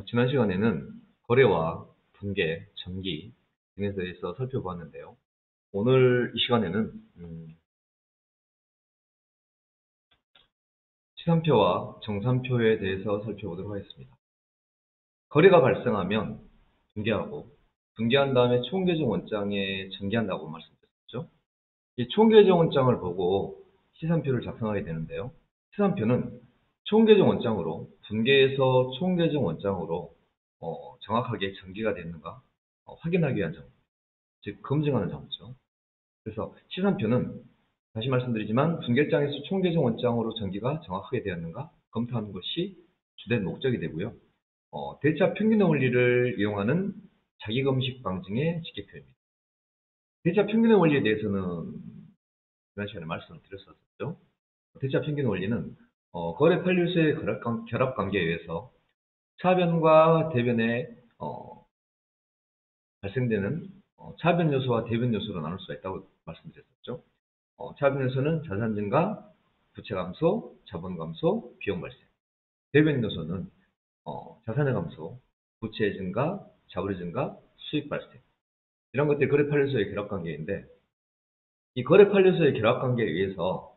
지난 시간에는 거래와 분계, 전기 등에 대해서 살펴보았는데요. 오늘 이 시간에는 시산표와 정산표에 대해서 살펴보도록 하겠습니다. 거래가 발생하면 분계하고, 분계한 다음에 총계정 원장에 전개한다고 말씀드렸죠. 이 총계정 원장을 보고 시산표를 작성하게 되는데요. 시산표는 총계정 원장으로 분계해서 총계정 원장으로 정확하게 전개가 됐는가 확인하기 위한 정보, 즉 검증하는 정보죠. 그래서 시산표는 다시 말씀드리지만 분계장에서 총계정 원장으로 전개가 정확하게 되었는가 검토하는 것이 주된 목적이 되고요. 대차 평균의 원리를 이용하는 자기검식 방증의 직계표입니다. 대차 평균의 원리에 대해서는 지난 시간에 말씀을 드렸었죠. 대차 평균 원리는 거래 판례수의 결합 관계에 의해서 차변과 대변에 발생되는 차변 요소와 대변 요소로 나눌 수가 있다고 말씀드렸었죠. 차변 요소는 자산 증가, 부채 감소, 자본 감소, 비용 발생. 대변 요소는 자산의 감소, 부채 증가, 자본의 증가, 수익 발생. 이런 것들이 거래 판례수의 결합 관계인데, 이 거래 판례수의 결합 관계에 의해서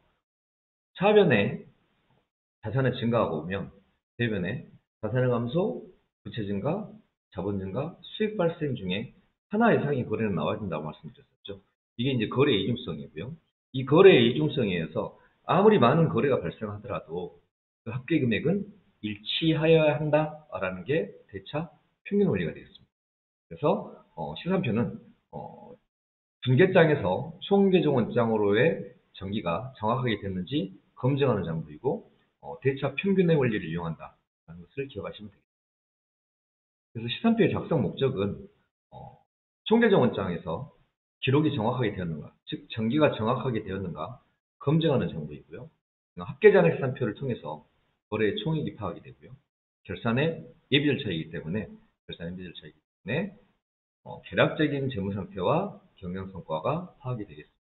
차변에 자산의 증가가 오면 대변에 자산의 감소, 부채 증가, 자본 증가, 수익 발생 중에 하나 이상의 거래는 나와야 된다고 말씀드렸었죠. 이게 이제 거래의 이중성이고요. 이 거래의 이중성에 의해서 아무리 많은 거래가 발생하더라도 그 합계 금액은 일치하여야 한다라는 게 대차 평균 원리가 되겠습니다. 그래서 시산표는 분계장에서 총계정 원장으로의 전기가 정확하게 됐는지 검증하는 장부이고 대차 평균의 원리를 이용한다는 것을 기억하시면 되겠습니다. 그래서 시산표의 작성 목적은 총계정 원장에서 기록이 정확하게 되었는가, 즉 전기가 정확하게 되었는가 검증하는 장부이고요. 합계잔액 시산표를 통해서 거래의 총액이 파악이 되고요. 결산의 예비 절차이기 때문에 계략적인 재무 상태와 경영 성과가 파악이 되겠습니다.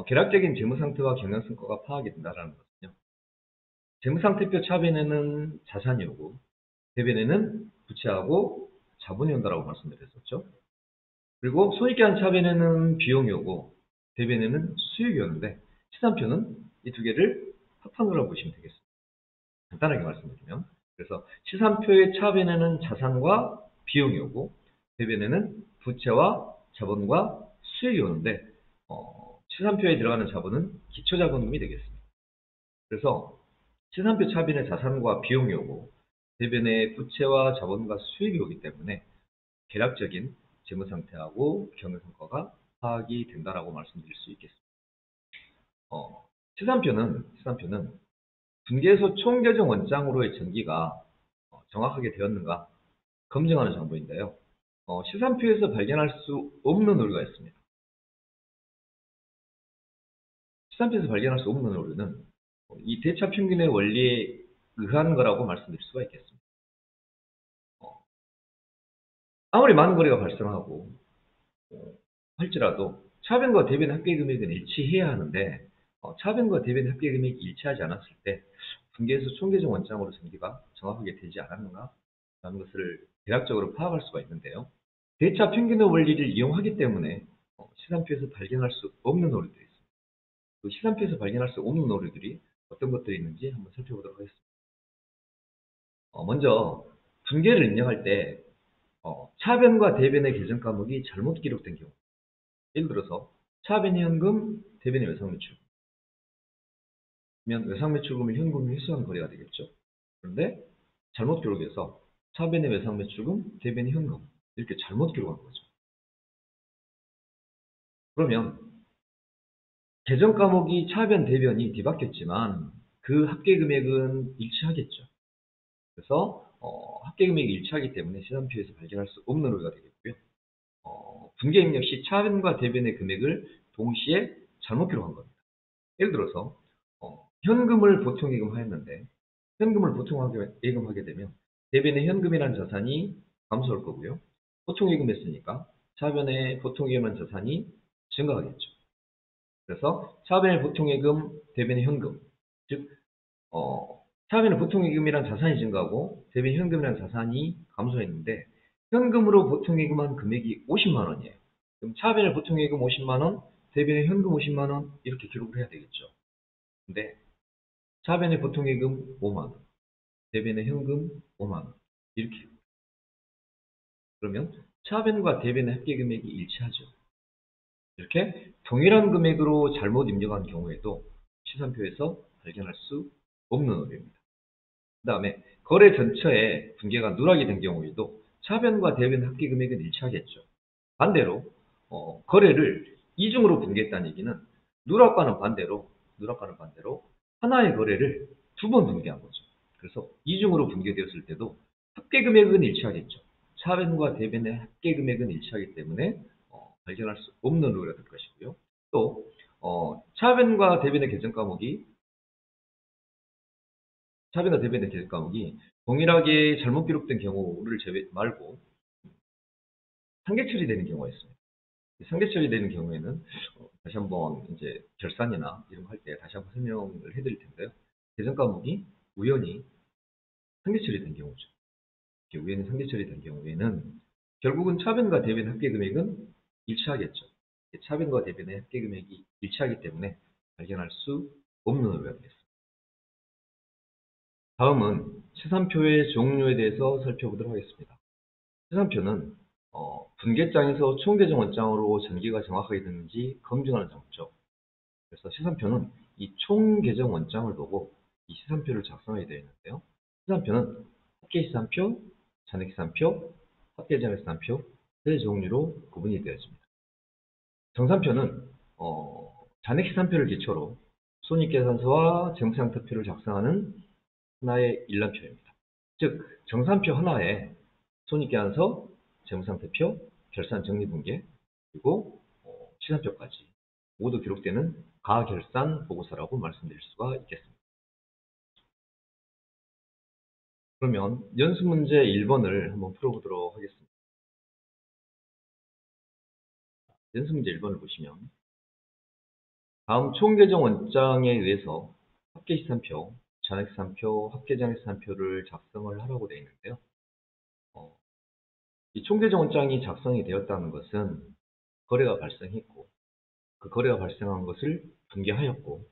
계략적인 재무 상태와 경영 성과가 파악이 된다는 것은요. 재무상태표 차변에는 자산이 오고 대변에는 부채하고 자본이 온다라고 말씀드렸었죠. 그리고 손익계산 차변에는 비용이 오고 대변에는 수익이 오는데 시산표는 이 두 개를 합한거라고 보시면 되겠습니다. 간단하게 말씀드리면 그래서 시산표의 차변에는 자산과 비용이 오고 대변에는 부채와 자본과 수익이 오는데 시산표에 들어가는 자본은 기초자본금이 되겠습니다. 그래서 시산표 차변에 자산과 비용이 오고 대변에 부채와 자본과 수익이 오기 때문에 계략적인 재무 상태하고 경영 성과가 파악이 된다라고 말씀드릴 수 있겠습니다. 시산표는 분계에서 총계정 원장으로의 전기가 정확하게 되었는가 검증하는 정보인데요. 시산표에서 발견할 수 없는 오류가 있습니다. 시산표에서 발견할 수 없는 오류는 이 대차 평균의 원리에 의한 거라고 말씀드릴 수가 있겠습니다. 아무리 많은 거래가 발생하고 할지라도 차변과 대변의 합계 금액은 일치해야 하는데 차변과 대변의 합계 금액이 일치하지 않았을 때 분계에서 총계정 원장으로 전기가 정확하게 되지 않았는가 라는 것을 대략적으로 파악할 수가 있는데요. 대차 평균의 원리를 이용하기 때문에 시산표에서 발견할 수 없는 오류들이 있습니다. 그 시산표에서 발견할 수 없는 오류들이 어떤 것들이 있는지 한번 살펴보도록 하겠습니다. 먼저 분계를 입력할 때 차변과 대변의 계정 과목이 잘못 기록된 경우, 예를 들어서 차변의 현금, 대변의 외상매출금, 그러면 외상매출금을 현금으로 회수한 거래가 되겠죠. 그런데 잘못 기록해서 차변의 외상매출금, 대변의 현금 이렇게 잘못 기록한 거죠. 그러면 계정 과목이 차변, 대변이 뒤바뀌었지만 그 합계 금액은 일치하겠죠. 그래서 합계 금액이 일치하기 때문에 시산표에서 발견할 수 없는 오류가 되겠고요. 분계 입력 시 차변과 대변의 금액을 동시에 잘못 기록한 겁니다. 예를 들어서 현금을 보통 예금하였는데 현금을 보통 예금하게 되면 대변의 현금이라는 자산이 감소할 거고요. 보통 예금했으니까 차변의 보통 예금한 자산이 증가하겠죠. 그래서 차변의 보통 예금, 대변의 현금, 즉 차변의 보통예금이란 자산이 증가하고 대변 현금이란 자산이 감소했는데 현금으로 보통예금한 금액이 50만 원이에요. 그럼 차변의 보통예금 50만 원, 대변의 현금 50만 원 이렇게 기록을 해야 되겠죠. 근데 차변의 보통예금 5만 원, 대변의 현금 5만 원 이렇게. 그러면 차변과 대변의 합계금액이 일치하죠. 이렇게 동일한 금액으로 잘못 입력한 경우에도 시산표에서 발견할 수 없는 오류입니다. 그 다음에 거래 전체에 분계가 누락이 된 경우에도 차변과 대변 합계 금액은 일치하겠죠. 반대로 거래를 이중으로 분계했다는 얘기는 누락과는 반대로 하나의 거래를 두 번 분계한 거죠. 그래서 이중으로 분계되었을 때도 합계 금액은 일치하겠죠. 차변과 대변의 합계 금액은 일치하기 때문에 발견할 수 없는 오류가 될 것이고요. 또 차변과 대변의 계정 과목이 동일하게 잘못 기록된 경우를 제외 말고 상계 처리되는 경우가 있습니다. 상계 처리되는 경우에는 다시 한번 이제 결산이나 이런 거 할 때 다시 한번 설명을 해드릴 텐데요. 계정 과목이 우연히 상계 처리된 경우죠. 이렇게 우연히 상계 처리된 경우에는 결국은 차변과 대변 합계 금액은 일치하겠죠. 차변과 대변의 합계 금액이 일치하기 때문에 발견할 수 없는 오류가 되겠습니다. 다음은 시산표의 종류에 대해서 살펴보도록 하겠습니다. 시산표는 분계장에서 총계정 원장으로 전개가 정확하게 됐는지 검증하는 장점. 그래서 시산표는 이 총계정 원장을 보고 이 시산표를 작성하게 되어 있는데요. 시산표는 합계시산표, 잔액시산표, 합계장액시산표 세 종류로 구분이 되어집니다. 정산표는 잔액시산표를 기초로 손익계산서와 재무상태표를 작성하는 하나의 일람표입니다. 즉 정산표 하나에 손익계산서, 재무상태표, 결산정리분계, 그리고 시산표까지 모두 기록되는 가결산 보고서라고 말씀드릴 수가 있겠습니다. 그러면 연습문제 1번을 한번 풀어보도록 하겠습니다. 연습문제 1번을 보시면 다음 총계정 원장에 의해서 합계시산표, 잔액시산표, 합계장액시산표를 작성을 하라고 되어 있는데요. 이 총계정 원장이 작성이 되었다는 것은 거래가 발생했고 그 거래가 발생한 것을 분계하였고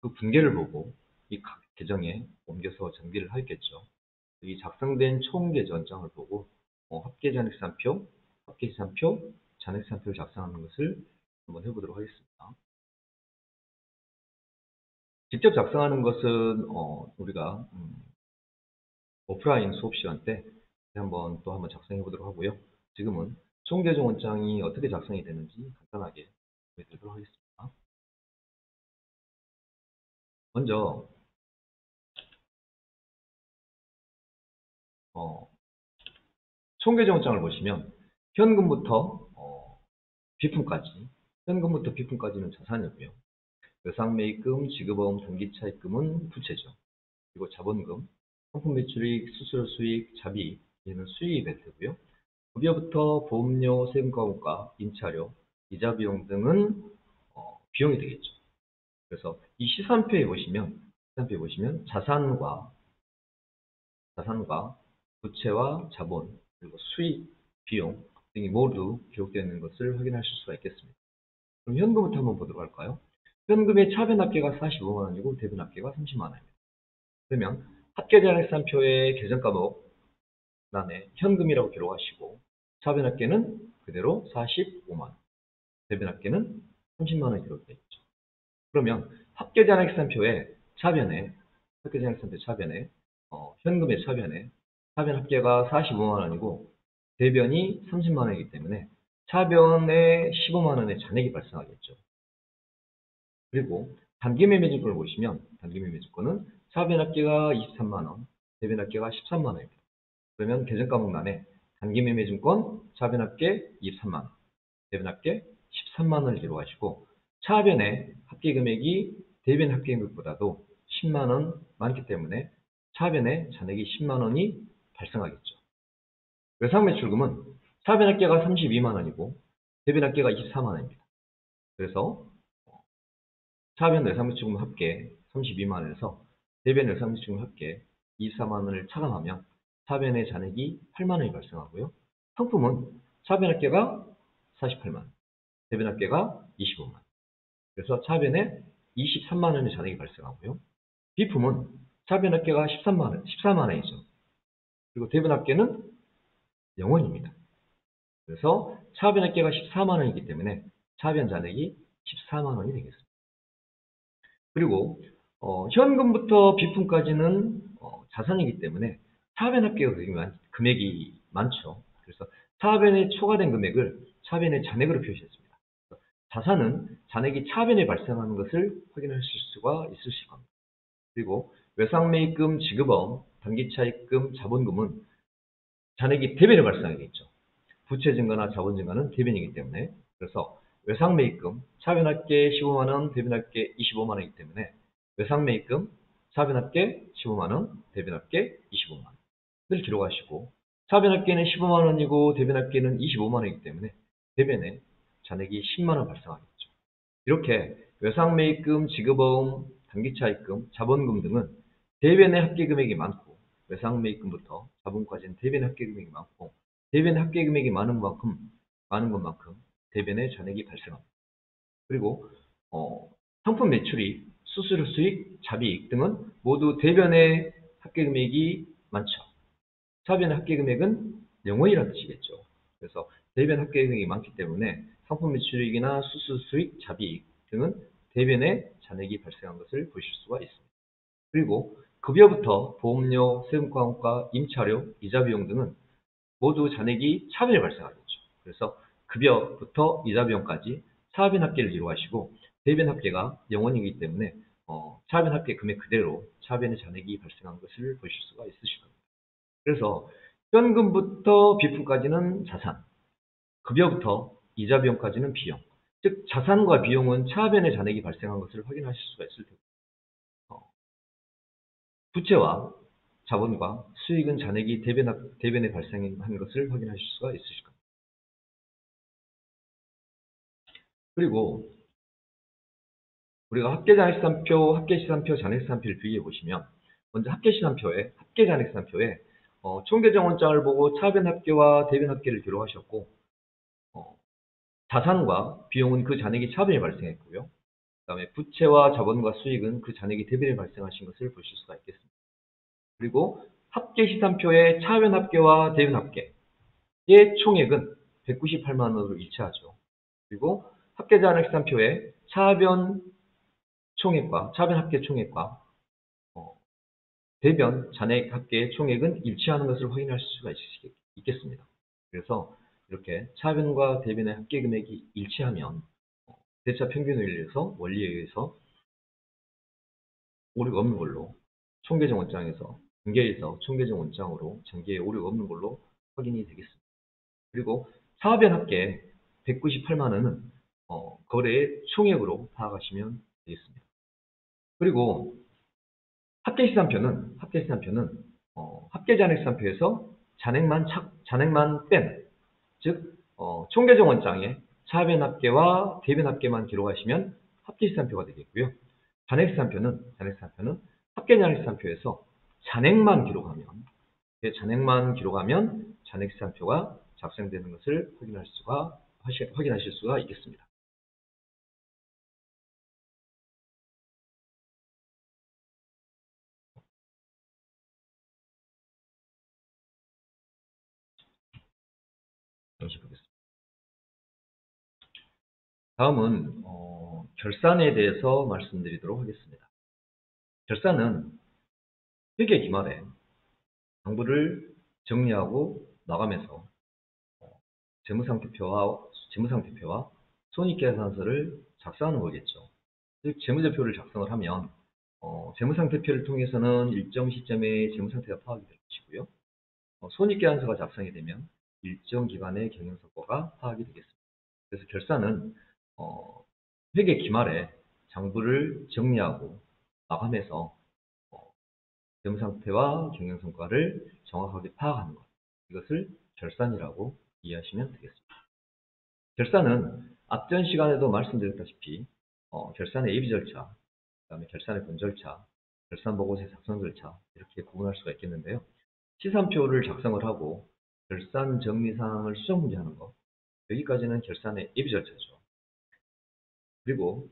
그 분계를 보고 이 각 계정에 옮겨서 전개를 하겠죠. 이 작성된 총계정 원장을 보고 합계잔액시산표, 합계시산표, 잔액시산표를 작성하는 것을 한번 해보도록 하겠습니다. 직접 작성하는 것은 우리가 오프라인 수업 시간 때 한번 작성해 보도록 하고요. 지금은 총계정 원장이 어떻게 작성이 되는지 간단하게 보여드리도록 하겠습니다. 먼저 총계정장을 보시면 현금부터 비품까지는 자산이고요. 외상매입금, 지급보험, 단기차입금은 부채죠. 그리고 자본금, 상품 매출이익, 수수료 수익, 자비, 얘는 수익이 될 테고요. 급여부터 보험료, 세금과목과 임차료, 이자 비용 등은 비용이 되겠죠. 그래서 이 시산표에 보시면 자산과 부채와 자본, 그리고 수익, 비용 등이 모두 기록되어 있는 것을 확인하실 수가 있겠습니다. 그럼 현금부터 한번 보도록 할까요? 현금의 차변 합계가 45만 원이고 대변 합계가 30만 원입니다. 그러면 합계잔액시산표의 계정 과목란에 현금이라고 기록하시고 차변 합계는 그대로 45만 원, 대변 합계는 30만 원이 기록되어 있죠. 그러면 합계잔액시산표의 차변에 현금의 차변에 차변 합계가 45만 원이고 대변이 30만 원이기 때문에 차변에 15만 원의 잔액이 발생하겠죠. 그리고 단기매매증권을 보시면 단기매매증권은 차변 합계가 23만 원, 대변 합계가 13만 원입니다. 그러면 계정과목란에 단기매매증권 차변 합계 23만 원, 대변 합계 13만 원을 기록하시고 차변의 합계 금액이 대변 합계 금액보다도 10만 원 많기 때문에 차변에 잔액이 10만 원이 발생하겠죠. 외상매출금은 차변 합계가 32만 원이고 대변 합계가 24만 원입니다. 그래서 차변 외상매출금 합계 32만 원에서 대변 외상비용 합계 24만 원을 차감하면 차변의 잔액이 8만 원이 발생하고요. 상품은 차변 합계가 48만 원, 대변 합계가 25만 원. 그래서 차변에 23만 원의 잔액이 발생하고요. 비품은 차변 합계가 14만 원이죠. 그리고 대변 합계는 0원입니다. 그래서 차변 합계가 14만 원이기 때문에 차변 잔액이 14만 원이 되겠습니다. 그리고 현금부터 비품까지는 자산이기 때문에 차변 합계가 금액이 많죠. 그래서 차변에 초과된 금액을 차변의 잔액으로 표시했습니다. 자산은 잔액이 차변에 발생하는 것을 확인하실 수가 있으실 겁니다. 그리고 외상매입금, 지급어음, 단기차입금, 자본금은 잔액이 대변에 발생하겠죠. 부채 증가나 자본 증가는 대변이기 때문에. 그래서 외상매입금, 차변합계 15만원, 대변합계 25만원이기 때문에 외상매입금, 차변합계 15만원, 대변합계 25만원을 기록하시고, 차변합계는 15만원이고 대변합계는 25만원이기 때문에 대변에 잔액이 10만원 발생하겠죠. 이렇게 외상매입금, 지급어음, 단기차입금, 자본금 등은 대변의 합계금액이 많고, 외상매입금부터 자본까지는 대변의 합계금액이 많고, 대변의 합계금액이 많은 것만큼 대변의 잔액이 발생합니다. 그리고 상품 매출이 수수료 수익, 자비익 등은 모두 대변의 합계금액이 많죠. 차변의 합계금액은 0원이라는 뜻이겠죠. 그래서 대변 합계금액이 많기 때문에 상품 매출이익이나 수수 수익, 자비익 등은 대변의 잔액이 발생한 것을 보실 수가 있습니다. 그리고 급여부터 보험료, 세금과금가, 임차료, 이자 비용 등은 모두 잔액이 차변에 발생하겠죠. 그래서 급여부터 이자 비용까지 차변 합계를 기록하시고, 대변 합계가 0원이기 때문에 차변 합계 금액 그대로 차변의 잔액이 발생한 것을 보실 수가 있으실 겁니다. 그래서 현금부터 비품까지는 자산, 급여부터 이자 비용까지는 비용. 즉 자산과 비용은 차변의 잔액이 발생한 것을 확인하실 수가 있을 테고, 부채와 자본과 수익은 잔액이 대변에 발생한 것을 확인하실 수가 있으실 겁니다. 그리고 우리가 합계잔액시산표, 합계시산표, 잔액시산표를 비교해 보시면, 먼저 합계잔액시산표에 총계정원장을 보고 차변 합계와 대변 합계를 기록하셨고, 자산과 비용은 그 잔액이 차변에 발생했고요. 그 다음에 부채와 자본과 수익은 그 잔액이 대변에 발생하신 것을 보실 수가 있겠습니다. 그리고 합계시산표의 차변 합계와 대변 합계의 총액은 198만 원으로 일치하죠. 그리고 합계잔액시산표의 차변 합계 총액과 대변 잔액 합계의 총액은 일치하는 것을 확인하실 수가 있겠습니다. 그래서 이렇게 차변과 대변의 합계 금액이 일치하면 대차 평균 원리에 의해서 오류가 없는 걸로 총계정 원장에서 중개에서 총계정 원장으로 전개에 오류가 없는 걸로 확인이 되겠습니다. 그리고 사변 합계 198만 원은 거래의 총액으로 파악하시면 되겠습니다. 그리고 합계시산표는 합계잔액시산표에서 잔액만 뺀, 즉 총계정 원장에 차변 합계와 대변 합계만 기록하시면 합계시산표가 되겠고요. 잔액시산표는 합계잔액시산표에서 잔액만 기록하면 잔액시산표가 작성되는 것을 확인하실 수가 있겠습니다. 잠시 보겠습니다. 다음은 결산에 대해서 말씀드리도록 하겠습니다. 결산은 회계 기말에 장부를 정리하고 마감해서 재무상태표와 손익계산서를 작성하는 거겠죠. 즉 재무제표를 작성을 하면 재무상태표를 통해서는 일정 시점에 재무상태가 파악이 될 것이고요. 손익계산서가 작성이 되면 일정 기간의 경영성과가 파악이 되겠습니다. 그래서 결산은 회계 기말에 장부를 정리하고 마감해서 재무상태와 경영성과를 정확하게 파악하는 것, 이것을 결산이라고 이해하시면 되겠습니다. 결산은 앞전 시간에도 말씀드렸다시피 결산의 예비 절차, 그 다음에 결산의 본 절차, 결산보고서 작성 절차 이렇게 구분할 수가 있겠는데요. 시산표를 작성을 하고 결산 정리 사항을 수정 문제하는 거, 여기까지는 결산의 예비 절차죠. 그리고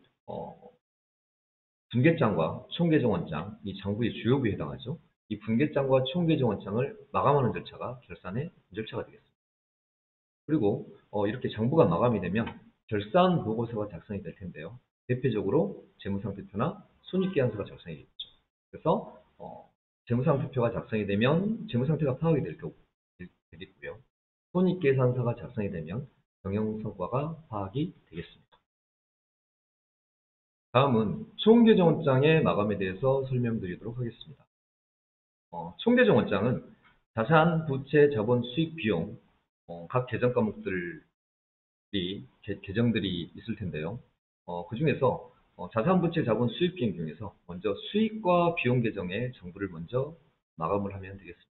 분계장과 총계정원장, 이 장부의 주요 부에 해당하죠. 이 분계장과 총계정원장을 마감하는 절차가 결산의 절차가 되겠습니다. 그리고 이렇게 장부가 마감이 되면 결산 보고서가 작성이 될 텐데요. 대표적으로 재무상태표나 손익계산서가 작성이 되겠죠. 그래서 재무상태표가 작성이 되면 재무상태가 파악이 되겠고요. 손익계산서가 작성이 되면 경영성과가 파악이 되겠습니다. 다음은 총계정원장의 마감에 대해서 설명드리도록 하겠습니다. 총계정원장은 자산, 부채, 자본, 수익, 비용 각 계정 과목들이 계정들이 있을 텐데요. 그 중에서 자산, 부채, 자본, 수익, 비용 중에서 먼저 수익과 비용 계정의 정부를 먼저 마감을 하면 되겠습니다.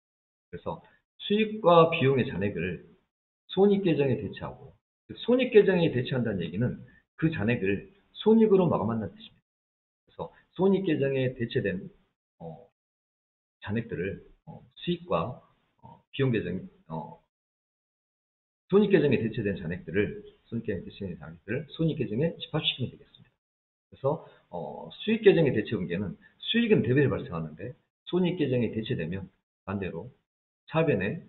그래서 수익과 비용의 잔액을 손익 계정에 대체하고, 손익 계정에 대체한다는 얘기는 그 잔액을 손익으로 마감한다는 뜻입니다. 그래서 손익 계정에 대체된 잔액들을 수익과 비용 계정, 손익 계정에 대체된 잔액들을 손익 계정에 집합시키면 되겠습니다. 그래서 수익 계정의 대체 분계는 수익은 대변에 발생하는데 손익 계정에 대체되면 반대로 차변에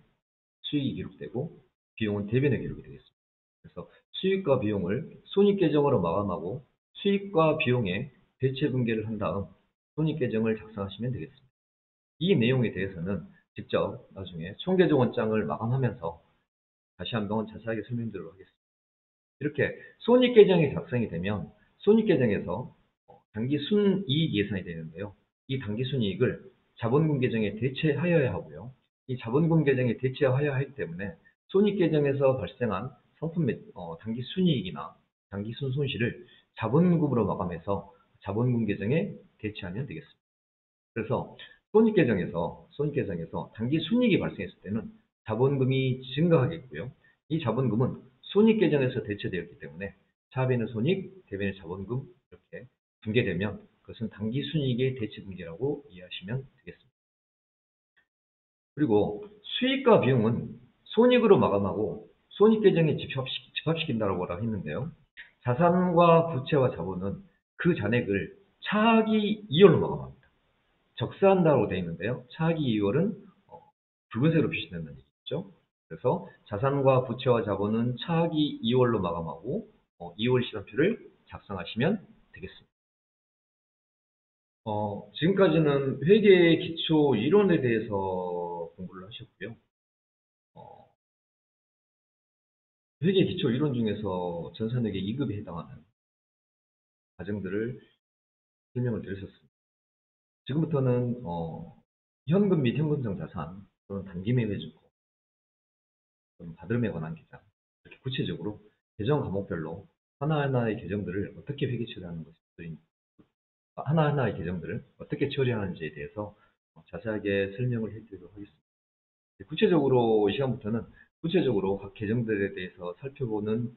수익이 기록되고 비용은 대변에 기록이 되겠습니다. 그래서 수익과 비용을 손익 계정으로 마감하고 수익과 비용의 대체 분계를 한 다음 손익 계정을 작성하시면 되겠습니다. 이 내용에 대해서는 직접 나중에 총계정원장을 마감하면서 다시 한번 자세하게 설명드리도록 하겠습니다. 이렇게 손익계정이 작성이 되면 손익계정에서 당기 순이익 예산이 되는데요. 이 당기 순이익을 자본금 계정에 대체하여야 하고요. 이 자본금 계정에 대체하여야 하기 때문에 손익계정에서 발생한 상품 당기 순이익이나 당기 순손실을 자본금으로 마감해서 자본금 계정에 대체하면 되겠습니다. 그래서 손익계정에서 단기 순이익이 발생했을 때는 자본금이 증가하겠고요. 이 자본금은 손익계정에서 대체되었기 때문에 차변의 손익, 대변의 자본금 이렇게 분계되면 그것은 단기 순이익의 대체 분계라고 이해하시면 되겠습니다. 그리고 수익과 비용은 손익으로 마감하고 손익계정에 집합시킨다고 했는데요. 자산과 부채와 자본은 그 잔액을 차익이 이율로 마감합니다. 적사한다고 되어 있는데요. 차익이 이율은 붉은색으로 표시된다는 얘기죠. 그래서 자산과 부채와 자본은 차익이 이율로 마감하고 이율 시간표를 작성하시면 되겠습니다. 지금까지는 회계 기초 이론에 대해서 공부를 하셨고요. 회계 기초 이론 중에서 전산회계 2급에 해당하는 과정들을 설명을 드렸었습니다. 지금부터는 현금 및 현금성 자산 또는 단기 매매주고 또는 받음에 관한 계정 이렇게 구체적으로 계정 과목별로 하나하나의 계정들을 어떻게 회계 처리하는 것이 하나하나의 계정들을 어떻게 처리하는지에 대해서 자세하게 설명을 해드리도록 하겠습니다. 구체적으로 이 시간부터는 구체적으로 각 계정들에 대해서 살펴보는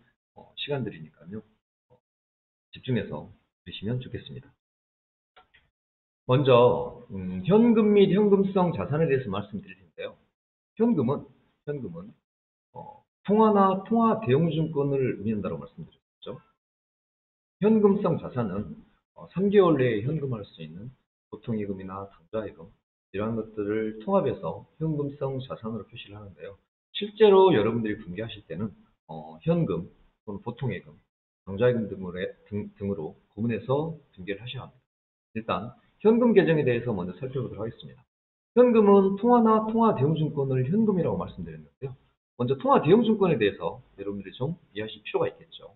시간들이니까요. 집중해서 보시면 좋겠습니다. 먼저 현금 및 현금성 자산에 대해서 말씀드릴 텐데요. 현금은 통화나 통화 대용증권을 의미한다고 말씀드렸죠. 현금성 자산은 3개월 내에 현금화할 수 있는 보통예금이나 당좌예금 이러한 것들을 통합해서 현금성 자산으로 표시를 하는데요. 실제로 여러분들이 분개하실 때는 현금 또는 보통예금, 당좌예금 등으로 구분해서 분개를 하셔야 합니다. 일단 현금 계정에 대해서 먼저 살펴보도록 하겠습니다. 현금은 통화나 통화 대용증권을 현금이라고 말씀드렸는데요. 먼저 통화 대용증권에 대해서 여러분들이 좀 이해하실 필요가 있겠죠.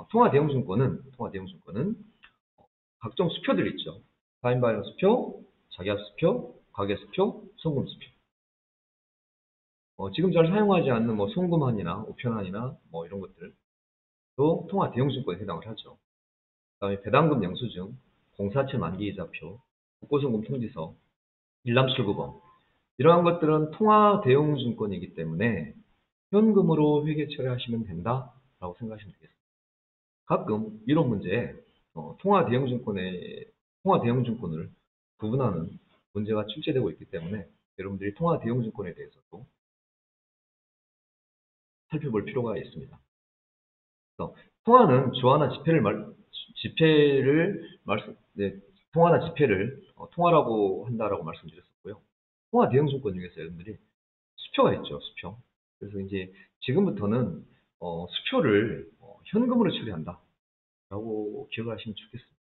통화 대용증권은 각종 수표들 있죠. 타임바이너 수표, 자기합 수표, 가계수표, 송금수표. 지금 잘 사용하지 않는 송금한이나 우편한이나 이런 것들도 통화 대용증권에 해당을 하죠. 그다음에 배당금 영수증, 공사채 만기이자표, 국고송금 통지서, 일람출구범 이러한 것들은 통화 대용증권이기 때문에 현금으로 회계 처리하시면 된다라고 생각하시면 되겠습니다. 가끔 이런 문제에 통화 대용증권을 구분하는 문제가 출제되고 있기 때문에 여러분들이 통화 대용증권에 대해서도 살펴볼 필요가 있습니다. 그래서 통화는 통화나 지폐를 통화라고 한다라고 말씀드렸었고요. 통화 대용증권 중에서 여러분들이 수표가 있죠, 수표. 그래서 이제 지금부터는 수표를 현금으로 처리한다라고 기억을 하시면 좋겠습니다.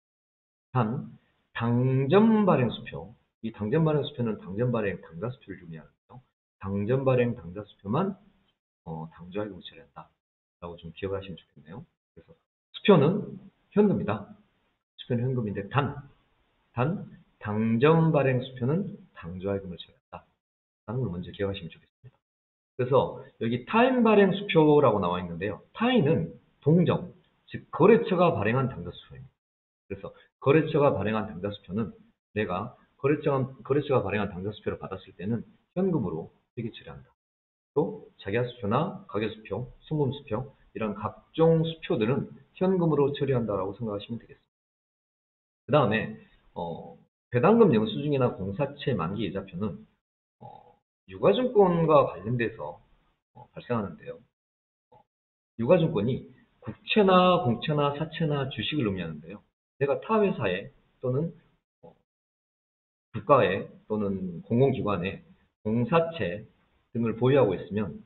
단, 당전 발행 수표. 이 당전 발행 수표는 당전 발행 당좌 수표를 의미하는데요. 당전 발행 당좌 수표만 당좌이금을 처리한다라고 좀 기억을 하시면 좋겠네요. 그래서 수표는 현금이다. 수표는 현금인데 단 당전 발행 수표는 당좌이금을 처리한다라는 걸 먼저 기억하시면 좋겠습니다. 그래서 여기 타인 발행 수표라고 나와 있는데요. 타인은 동정, 즉 거래처가 발행한 당좌 수표입니다. 그래서 거래처가 발행한 당좌 수표는 내가 거래처가 발행한 당좌 수표를 받았을 때는 현금으로 회계 처리한다. 또 자기야 수표나 가계 수표, 송금 수표 이런 각종 수표들은 현금으로 처리한다라고 생각하시면 되겠습니다. 그 다음에 배당금 영수증이나 공사채 만기 이자표는 유가증권과 관련돼서 발생하는데요. 유가증권이 국채나 공채나 사채나 주식을 의미하는데요. 내가 타 회사에 또는 국가에 또는 공공기관에 공사채 등을 보유하고 있으면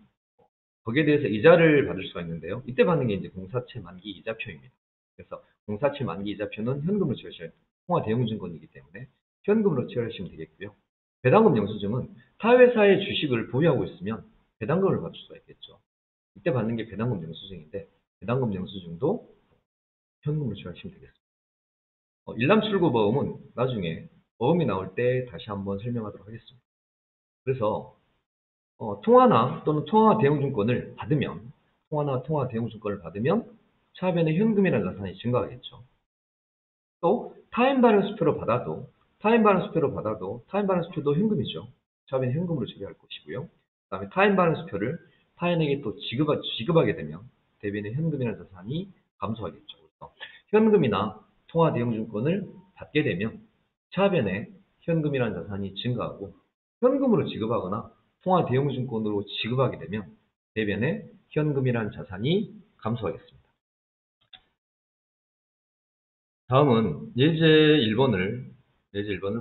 거기에 대해서 이자를 받을 수가 있는데요. 이때 받는 게 이제 공사채 만기 이자표입니다. 그래서 공사채 만기 이자표는 현금으로 처리하셔야 돼요. 통화 대용증권이기 때문에 현금으로 처리하시면 되겠고요. 배당금 영수증은 타 회사의 주식을 보유하고 있으면 배당금을 받을 수가 있겠죠. 이때 받는 게 배당금 영수증인데 배당금 영수증도 현금으로 처리하시면 되겠습니다. 일람출구보험은 나중에 보험이 나올 때 다시 한번 설명하도록 하겠습니다. 그래서 통화나 또는 통화 대용증권을 받으면 차변의 현금이라는 자산이 증가하겠죠. 또 타인 발행 수표로 받아도 타인 발행 수표도 현금이죠. 차변의 현금으로 처리할 것이고요. 그다음에 타인 발행 수표를 타인에게 또 지급하게 되면 대변의 현금이라는 자산이 감소하겠죠. 그래서 현금이나 통화 대용증권을 받게 되면 차변에 현금이라는 자산이 증가하고 현금으로 지급하거나 통화 대용증권으로 지급하게 되면 대변에 현금이라는 자산이 감소하겠습니다. 다음은 예제 1번을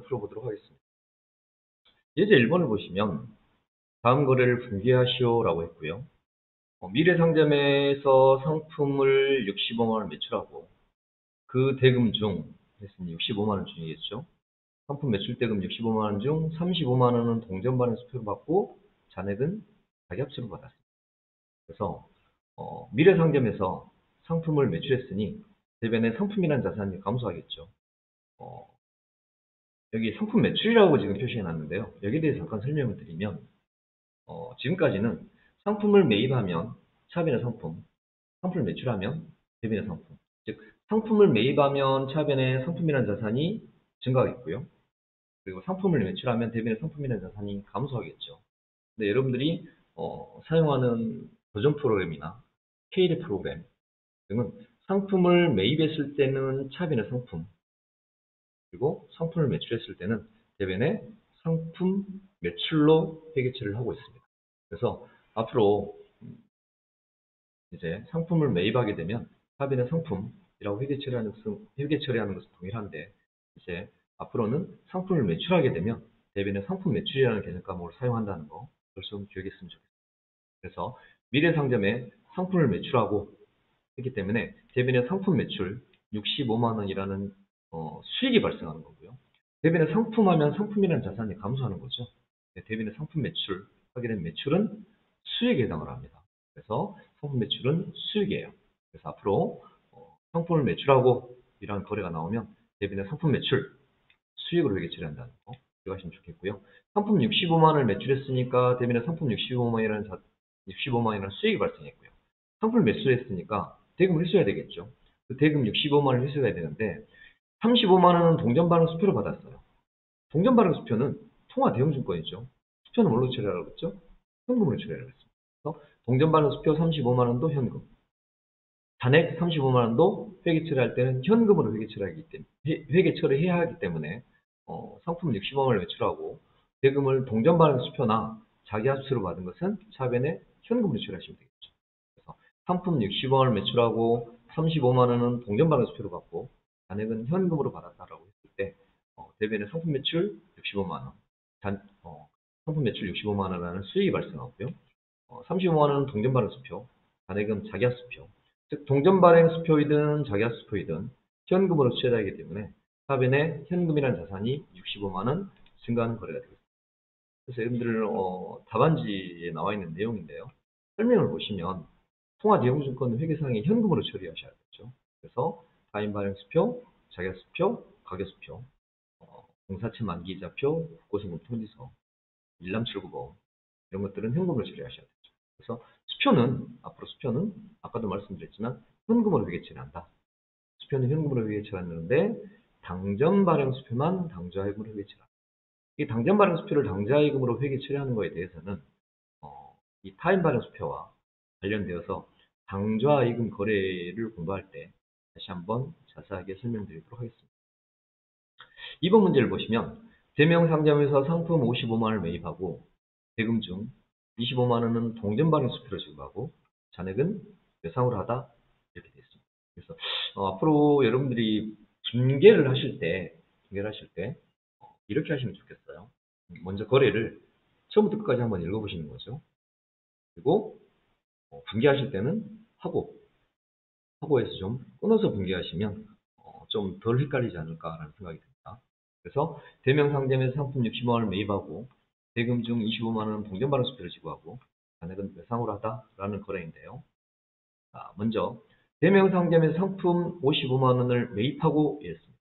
풀어보도록 하겠습니다. 예제 1번을 보시면 다음 거래를 분기하시오라고 했고요. 미래상점에서 상품을 65만 원 매출하고 그 대금 중 했으니 65만 원 중이겠죠. 상품 매출 대금 65만 원 중 35만 원은 동전 발행 수표로 받고 잔액은 가격수로 받았습니다. 그래서 미래상점에서 상품을 매출했으니 대변에 상품이라는 자산이 감소하겠죠. 여기 상품 매출이라고 지금 표시해 놨는데요. 여기에 대해서 잠깐 설명을 드리면 지금까지는 상품을 매입하면 차변의 상품을 매출하면 대변의 상품. 즉 상품을 매입하면 차변의 상품이라는 자산이 증가하겠고요. 그리고 상품을 매출하면 대변의 상품이라는 자산이 감소하겠죠. 근데 여러분들이 사용하는 도전 프로그램이나 K리 프로그램 등은 상품을 매입했을 때는 차변의 상품, 그리고 상품을 매출했을 때는 대변의 상품 매출로 회계처리를 하고 있습니다. 그래서 앞으로 이제 상품을 매입하게 되면 차변의 상품이라고 회계처리하는 것은 동일한데 이제 앞으로는 상품을 매출하게 되면 대변의 상품 매출이라는 개념 과목을 사용한다는 거 벌써 기억했으면 좋겠습니다. 그래서 미래상점에 상품을 매출하고 했기 때문에 대변의 상품 매출 65만 원이라는 수익이 발생하는 거고요. 대변의 상품하면 상품이라는 자산이 감소하는 거죠. 대변의 상품 매출 하게 된 매출은 수익에 해당을 합니다. 그래서 상품 매출은 수익이에요. 그래서 앞으로 상품을 매출하고 이러한 거래가 나오면 대변의 상품 매출 수익으로 회계 처리한다는 거 기억하시면 좋겠고요. 상품 65만 원을 매출했으니까 대변의 상품 65만이라는 수익이 발생했고요. 상품을 매수했으니까 대금을 회수해야 되겠죠. 그 대금 65만 원을 회수해야 되는데 35만 원은 동전 발행 수표로 받았어요. 동전 발행 수표는 통화 대용증권이죠. 수표는 뭘로 처리하라고 했죠? 현금으로 처리하라고 했습니다. 그래서 동전 발행 수표 35만 원도 현금. 잔액 35만 원도 회계 처리할 때는 현금으로 회계 처리해야 하기 때문에 상품 60원 원을 매출하고 대금을 동전발행 수표나 자기합수로 받은 것은 차변에 현금으로 처리하시면 되겠죠. 그래서 상품 60원을 매출하고 35만 원은 동전발행 수표로 받고 잔액은 현금으로 받았다라고 했을 때 대변에 상품 매출 65만 원, 상품 매출 65만 원이라는 수익이 발생하고요. 35만 원은 동전발행 수표, 잔액은 자기합수표. 즉 동전발행 수표이든 자기합수표이든 현금으로 취하되기 때문에 차변에 현금이라는 자산이 65만 원 증가하는 거래가 되겠습니다. 그래서 여러분들 답안지에 나와 있는 내용인데요. 설명을 보시면 통화대형증권 회계상에 현금으로 처리하셔야겠죠. 그래서 타인 발행 수표, 자격 수표, 가격 수표, 공사채 만기이자표, 국고세금 통지서, 일람출구본 이런 것들은 현금으로 처리하셔야 되죠. 그래서 앞으로 수표는 아까도 말씀드렸지만 현금으로 회계 처리한다. 수표는 현금으로 회계 처리하는데 당전 발행 수표만 당좌이금으로 회계 처리한다. 이 당전 발행 수표를 당좌이금으로 회계 처리하는 것에 대해서는 이 타인 발행 수표와 관련되어서 당좌이금 거래를 공부할 때 다시 한번 자세하게 설명드리도록 하겠습니다. 이번 문제를 보시면 대명 상점에서 상품 55만 원을 매입하고 대금 중 25만 원은 동전 발행 수표로 지급하고 잔액은 외상으로 하다 이렇게 되어 있습니다. 그래서 앞으로 여러분들이 분계를 하실 때 이렇게 하시면 좋겠어요. 먼저 거래를 처음부터 끝까지 한번 읽어보시는 거죠. 그리고 분계하실 때는 하고에서 좀 끊어서 분계하시면 좀 덜 헷갈리지 않을까라는 생각이 듭니다. 그래서 대명 상점에서 상품 60만 원을 매입하고 대금 중 25만 원은 동전 발행 수표를 지급하고 잔액은 외상으로 하다라는 거래인데요. 먼저 대명 상점에서 상품 55만 원을 매입하고 이랬습니다.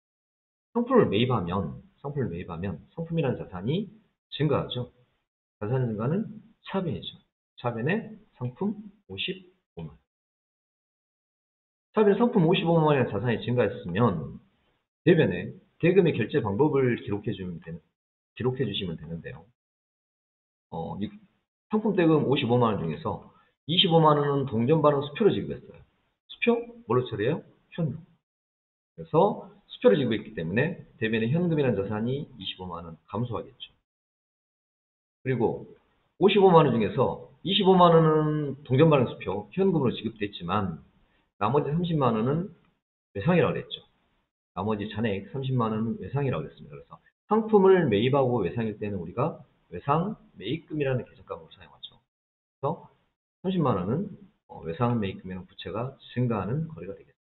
상품을 매입하면 상품이라는 자산이 증가하죠. 자산 증가는 차변이죠. 차변에 상품 55만 원. 차변에 상품 55만 원의 자산이 증가했으면 대변에 대금의 결제 방법을 기록해 주시면 되는데요. 상품 대금 55만 원 중에서 25만 원은 동전 발행 수표로 지급했어요. 수표? 뭘로 처리해요? 현금. 그래서 수표로 지급했기 때문에 대변에 현금이라는 자산이 25만 원 감소하겠죠. 그리고 55만 원 중에서 25만 원은 동전 발행 수표, 현금으로 지급됐지만 나머지 30만 원은 외상이라고 그랬죠. 나머지 잔액 30만 원은 외상이라고 했습니다. 그래서 상품을 매입하고 외상일 때는 우리가 외상 매입금이라는 계산값으로 사용하죠. 그래서 30만 원은 외상 매입금이라는 부채가 증가하는 거래가 되겠습니다.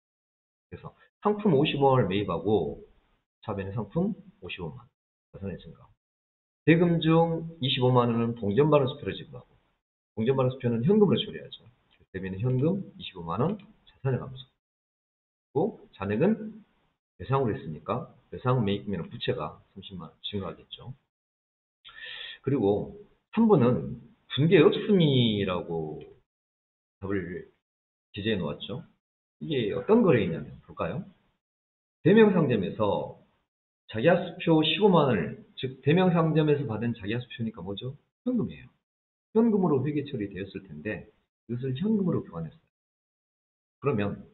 그래서 상품 55원을 매입하고 차변의 상품 55만 원 자산의 증가. 대금 중 25만 원은 동전 발행 수표를 지급하고 동전 발행 수표는 현금으로 처리하죠. 대변의 현금 25만 원 자산의 감소. 그리고 잔액은 외상으로 했으니까 외상 매입금이라는 부채가 30만 원 증가하겠죠. 그리고 3번은 분계 없음이라고 답을 기재해 놓았죠. 이게 어떤 거래이냐면 볼까요? 대명상점에서 자기하수표 15만 원을 즉 대명상점에서 받은 자기하수표니까 뭐죠? 현금이에요. 현금으로 회계 처리되었을 텐데 이것을 현금으로 교환했어요. 그러면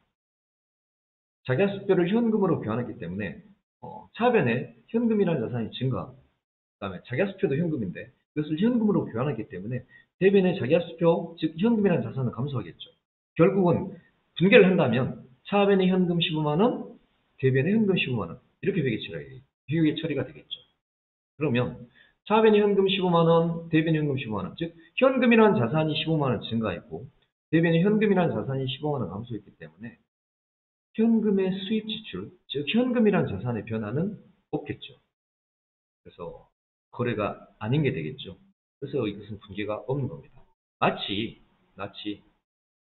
자기하수표를 현금으로 교환했기 때문에 차변에 현금이라는 자산이 증가, 그다음에 자기하수표도 현금인데 이것을 현금으로 교환하기 때문에 대변의 자기하수표 즉 현금이라는 자산은 감소하겠죠. 결국은 분계를 한다면 차변의 현금 15만 원, 대변의 현금 15만 원 이렇게 회계 처리가 되겠죠. 그러면 차변의 현금 15만 원, 대변의 현금 15만 원, 즉 현금이라는 자산이 15만 원 증가했고 대변의 현금이라는 자산이 15만 원 감소했기 때문에 현금의 수입 지출, 즉 현금이라는 자산의 변화는 없겠죠. 그래서 거래가 아닌 게 되겠죠. 그래서 이것은 분계가 없는 겁니다. 마치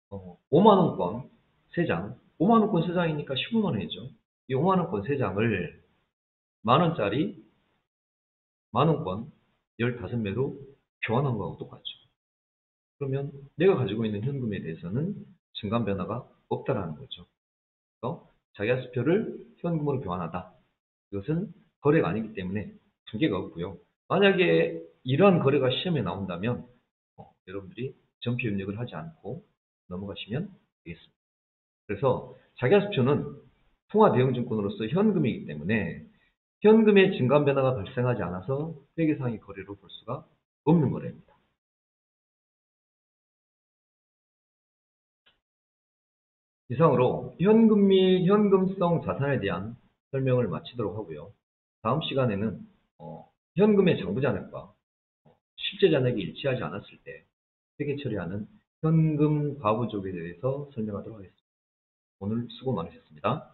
5만 원권 3장, 5만 원권 3장이니까 15만 원이죠. 이 5만 원권 3장을 만 원짜리 만 원권 15매로 교환한 거하고 똑같죠. 그러면 내가 가지고 있는 현금에 대해서는 증감 변화가 없다라는 거죠. 그래서 자기하수표를 현금으로 교환하다. 이것은 거래가 아니기 때문에 분계가 없고요. 만약에 이러한 거래가 시험에 나온다면 여러분들이 전표 입력을 하지 않고 넘어가시면 되겠습니다. 그래서 자기하수표는 통화대형증권으로서 현금이기 때문에 현금의 증감 변화가 발생하지 않아서 회계상의 거래로 볼 수가 없는 거래입니다. 이상으로 현금 및 현금성 자산에 대한 설명을 마치도록 하고요. 다음 시간에는 현금의 장부 잔액과 실제 잔액이 일치하지 않았을 때 회계 처리하는 현금 과부족에 대해서 설명하도록 하겠습니다. 오늘 수고 많으셨습니다.